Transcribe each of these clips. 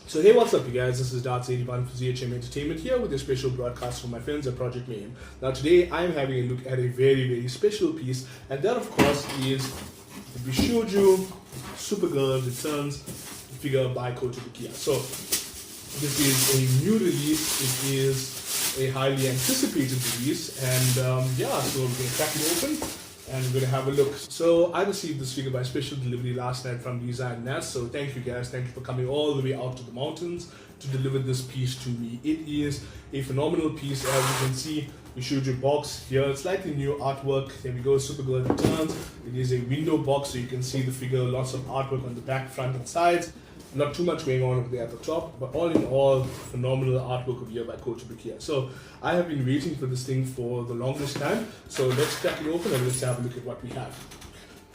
So hey, what's up you guys, this is DarthZadyBun for ZHM Entertainment here with a special broadcast from my friends at Project Mayhem. Now today I'm having a look at a very special piece, and that of course is the Bishoujo Supergirl Returns figure by Kotobukiya. So this is a new release, it is a highly anticipated release, and yeah, so we're going to crack it open and we're going to have a look. So I received this figure by special delivery last night from Zaid, so thank you guys, thank you for coming all the way out to the mountains to deliver this piece to me. It is a phenomenal piece, as you can see. Bishoujo box here, slightly new artwork. There we go, Supergirl Returns. It is a window box, so you can see the figure, lots of artwork on the back, front and sides. Not too much going on over there at the top, but all in all, phenomenal artwork of here by Kotobukiya. So I have been waiting for this thing for the longest time, so let's crack it open and let's have a look at what we have.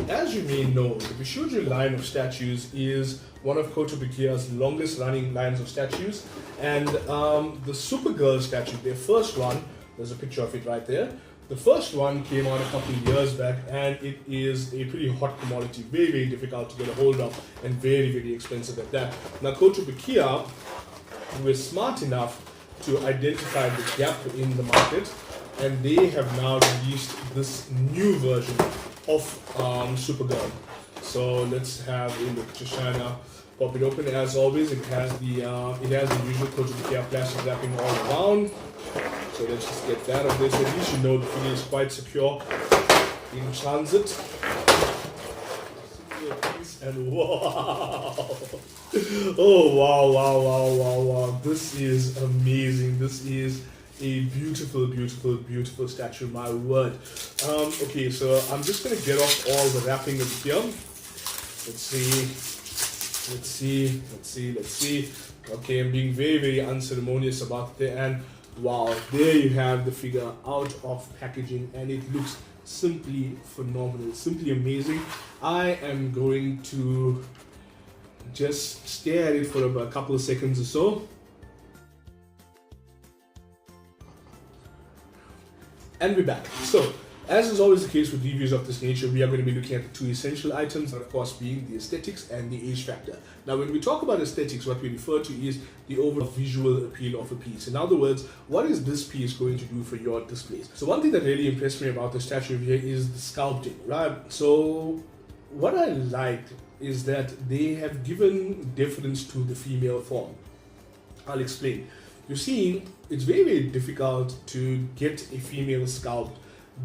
As you may know, the Bishoujo line of statues is one of Kotobukiya's longest running lines of statues, and the Supergirl statue, their first one, there's a picture of it right there. The first one came out a couple of years back, and it is a pretty hot commodity, very difficult to get a hold of, and very expensive at that. Now Kotobukiya were smart enough to identify the gap in the market, and they have now released this new version of Supergirl. So let's have a look. Just trying to pop it open. As always, it has the usual Kotobukiya plastic wrapping all around. So let's just get that of this. At least you know the figure is quite secure in transit. And wow! Oh wow! This is amazing. This is a beautiful statue, my word. Okay, so I'm just gonna get off all the wrapping over here. Let's see. Okay, I'm being very unceremonious about it, and wow, there you have the figure out of packaging, and it looks simply phenomenal, simply amazing. I am going to just stare at it for about a couple of seconds or so. And we're back. So, as is always the case with reviews of this nature, we are going to be looking at the two essential items, of course being the aesthetics and the age factor. Now when we talk about aesthetics, what we refer to is the overall visual appeal of a piece. In other words, what is this piece going to do for your displays? So one thing that really impressed me about the statue here is the sculpting, right? So what I liked is that they have given deference to the female form. I'll explain. You see, it's very difficult to get a female sculpt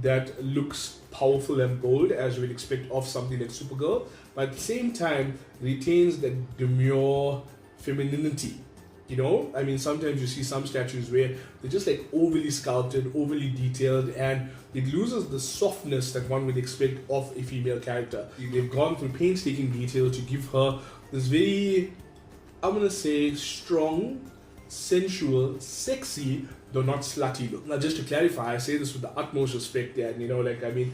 that looks powerful and bold, as you would expect of something like Supergirl, but at the same time retains that demure femininity. You know, I mean, sometimes you see some statues where they're just like overly sculpted, overly detailed, and it loses the softness that one would expect of a female character. They've gone through painstaking detail to give her this very, I'm gonna say, strong, sensual, sexy, though not slutty look. Now just to clarify, I say this with the utmost respect there, and you know, like, I mean,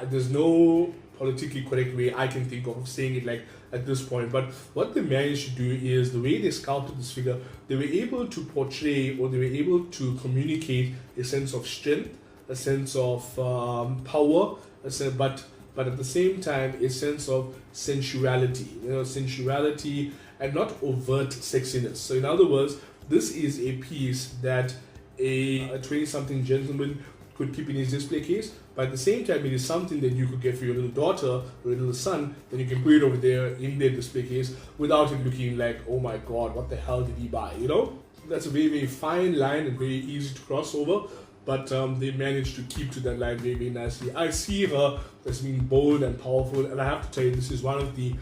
there's no politically correct way I can think of saying it like at this point, but what they managed to do is the way they sculpted this figure, they were able to portray, or they were able to communicate a sense of strength, a sense of power, but at the same time a sense of sensuality, you know, sensuality and not overt sexiness. So in other words, this is a piece that a 20-something gentleman could keep in his display case, but at the same time it is something that you could get for your little daughter or your little son, then you can put it over there in their display case without it looking like, oh my god, what the hell did he buy, you know? That's a very fine line and very easy to cross over, but they managed to keep to that line very nicely. I see her as being bold and powerful, and I have to tell you, this is one of the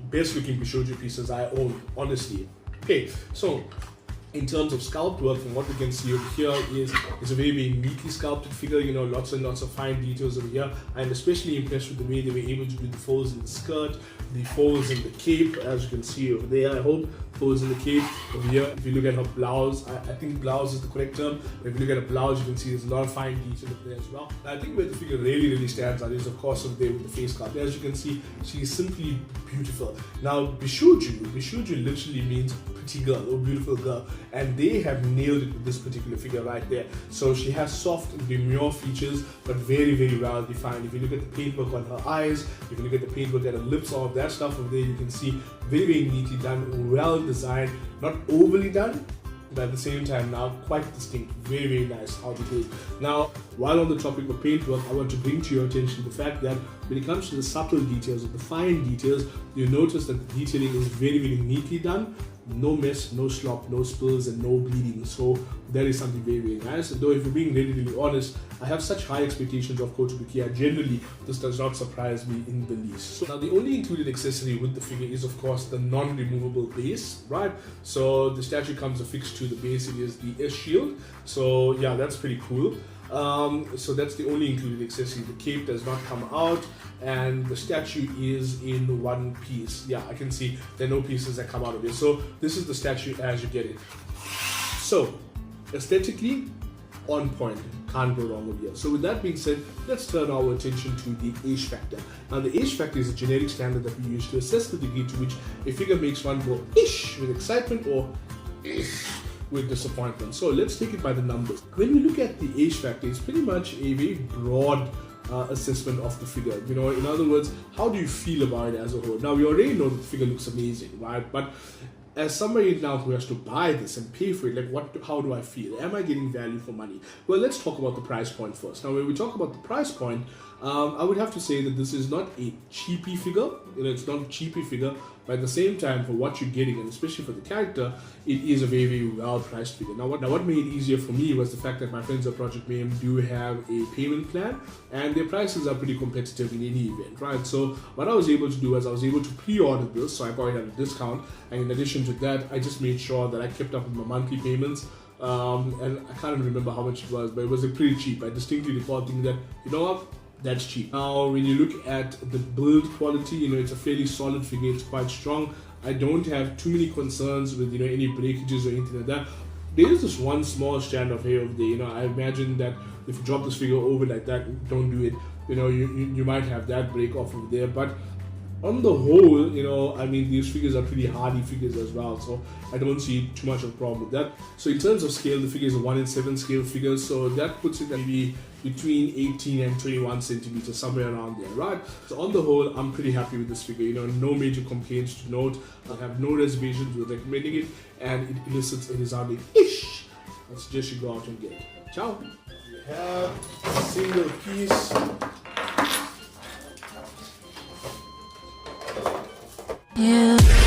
best looking Bishoujo pieces I own, honestly. Okay, so in terms of sculpt work, from what we can see over here is it's a very neatly sculpted figure, you know, lots and lots of fine details over here. I'm especially impressed with the way they were able to do the folds in the skirt, the folds in the cape, as you can see over there, I hope. Folds in the cape over here. If you look at her blouse, I think blouse is the correct term. If you look at her blouse, you can see there's a lot of fine detail over there as well. I think where the figure really stands out is of course over there with the face sculpt. As you can see, she is simply beautiful. Now Bishoujo literally means pretty girl or beautiful girl, and they have nailed it with this particular figure right there. So she has soft demure features, but very well defined. If you look at the paintwork on her eyes, if you look at the paintwork at her lips, all of that stuff over there, you can see very, very neatly done, well designed, not overly done, but at the same time now quite distinct. Very, very nice how to do it. Now, while on the topic of paintwork, I want to bring to your attention the fact that when it comes to the subtle details, or the fine details, you'll notice that the detailing is very, very neatly done. No mess, no slop, no spills, and no bleeding. So that is something very, very nice. Though if you're being really, really honest, I have such high expectations of Kotobukiya. Generally, this does not surprise me in the least. So now the only included accessory with the figure is of course the non-removable base, right? So the statue comes affixed to the base. It is the S shield. So yeah, that's pretty cool. So that's the only included accessory. The cape does not come out, and the statue is in one piece. Yeah, I can see there are no pieces that come out of it. So this is the statue as you get it. So aesthetically, on point, can't go wrong with here. So with that being said, let's turn our attention to the age factor. Now the age factor is a generic standard that we use to assess the degree to which a figure makes one go ish with excitement or ish with disappointment. So let's take it by the numbers. When we look at the age factor, it's pretty much a very broad assessment of the figure. You know, in other words, how do you feel about it as a whole? Now we already know that the figure looks amazing, right? But as somebody now who has to buy this and pay for it, like how do I feel? Am I getting value for money? Well, let's talk about the price point first. Now when we talk about the price point, I would have to say that this is not a cheapy figure. You know, it's not a cheapy figure, but at the same time, for what you're getting, and especially for the character, it is a very, very well-priced figure. Now what made it easier for me was the fact that my friends at Project Mayhem do have a payment plan, and their prices are pretty competitive in any event, right? So what I was able to do is I was able to pre-order this, so I got it at a discount, and in addition to that, I just made sure that I kept up with my monthly payments. And I can't remember how much it was, but it was pretty cheap. I distinctly recall thinking that, you know what, that's cheap. Now, when you look at the build quality, you know, it's a fairly solid figure. It's quite strong. I don't have too many concerns with, you know, any breakages or anything like that. There is this one small strand of hair over there. You know, I imagine that if you drop this figure over like that, don't do it. You know, you might have that break off over there, but on the whole, you know, I mean, these figures are pretty hardy figures as well, so I don't see too much of a problem with that. So in terms of scale, the figure is a 1:7 scale figure, so that puts it at maybe between 18 and 21 centimeters, somewhere around there, right? So on the whole, I'm pretty happy with this figure. You know, no major complaints to note. I have no reservations with recommending it, and it elicits a resounding ish. I suggest you go out and get it. Ciao. We have a single piece. Yeah.